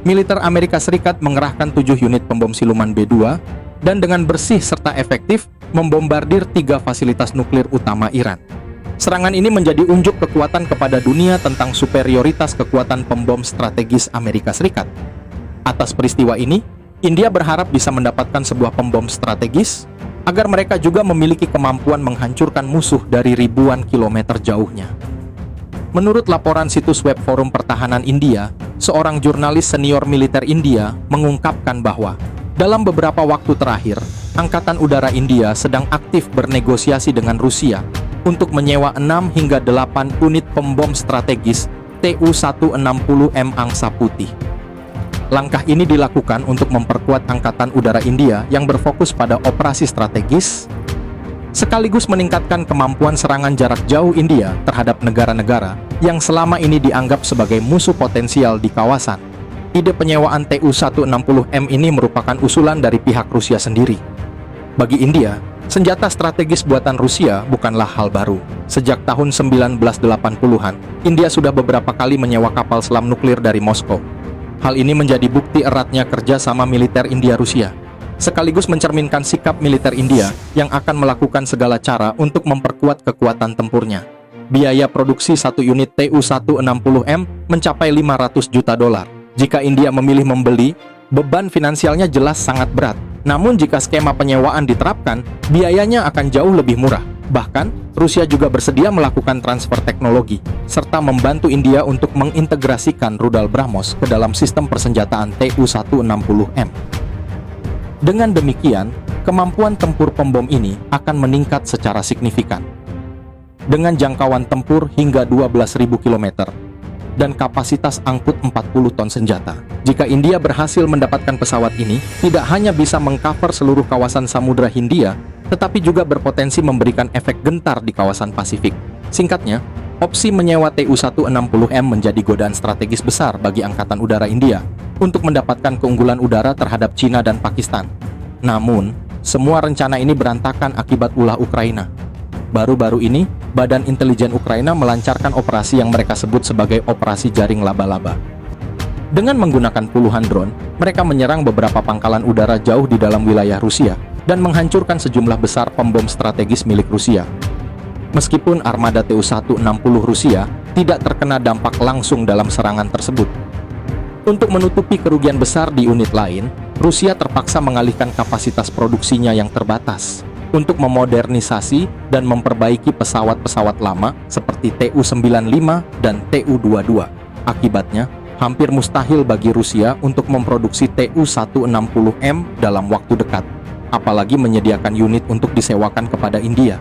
militer Amerika Serikat mengerahkan 7 unit pembom siluman B-2 dan dengan bersih serta efektif membombardir 3 fasilitas nuklir utama Iran. Serangan ini menjadi unjuk kekuatan kepada dunia tentang superioritas kekuatan pembom strategis Amerika Serikat. Atas peristiwa ini, India berharap bisa mendapatkan sebuah pembom strategis agar mereka juga memiliki kemampuan menghancurkan musuh dari ribuan kilometer jauhnya. Menurut laporan situs web Forum Pertahanan India, seorang jurnalis senior militer India mengungkapkan bahwa dalam beberapa waktu terakhir, Angkatan Udara India sedang aktif bernegosiasi dengan Rusia untuk menyewa 6 hingga 8 unit pembom strategis Tu-160M Angsa Putih. Langkah ini dilakukan untuk memperkuat Angkatan Udara India yang berfokus pada operasi strategis, sekaligus meningkatkan kemampuan serangan jarak jauh India terhadap negara-negara yang selama ini dianggap sebagai musuh potensial di kawasan. Ide penyewaan Tu-160M ini merupakan usulan dari pihak Rusia sendiri. Bagi India, senjata strategis buatan Rusia bukanlah hal baru. Sejak tahun 1980-an, India sudah beberapa kali menyewa kapal selam nuklir dari Moskow. Hal ini menjadi bukti eratnya kerjasama militer India-Rusia, sekaligus mencerminkan sikap militer India yang akan melakukan segala cara untuk memperkuat kekuatan tempurnya. Biaya produksi satu unit Tu-160M mencapai $500 juta. Jika India memilih membeli, beban finansialnya jelas sangat berat. Namun jika skema penyewaan diterapkan, biayanya akan jauh lebih murah. Bahkan, Rusia juga bersedia melakukan transfer teknologi, serta membantu India untuk mengintegrasikan rudal BrahMos ke dalam sistem persenjataan Tu-160M. Dengan demikian, kemampuan tempur pembom ini akan meningkat secara signifikan. Dengan jangkauan tempur hingga 12.000 km, dan kapasitas angkut 40 ton senjata. Jika India berhasil mendapatkan pesawat ini, tidak hanya bisa mengcover seluruh kawasan Samudra Hindia, tetapi juga berpotensi memberikan efek gentar di kawasan Pasifik. Singkatnya, opsi menyewa Tu-160M menjadi godaan strategis besar bagi Angkatan Udara India untuk mendapatkan keunggulan udara terhadap China dan Pakistan. Namun, semua rencana ini berantakan akibat ulah Ukraina. Baru-baru ini, Badan Intelijen Ukraina melancarkan operasi yang mereka sebut sebagai Operasi Jaring Laba-Laba. Dengan menggunakan puluhan drone, mereka menyerang beberapa pangkalan udara jauh di dalam wilayah Rusia dan menghancurkan sejumlah besar pembom strategis milik Rusia. Meskipun armada Tu-160 Rusia tidak terkena dampak langsung dalam serangan tersebut. Untuk menutupi kerugian besar di unit lain, Rusia terpaksa mengalihkan kapasitas produksinya yang terbatas untuk memodernisasi dan memperbaiki pesawat-pesawat lama seperti Tu-95 dan Tu-22. Akibatnya, hampir mustahil bagi Rusia untuk memproduksi Tu-160M dalam waktu dekat, apalagi menyediakan unit untuk disewakan kepada India.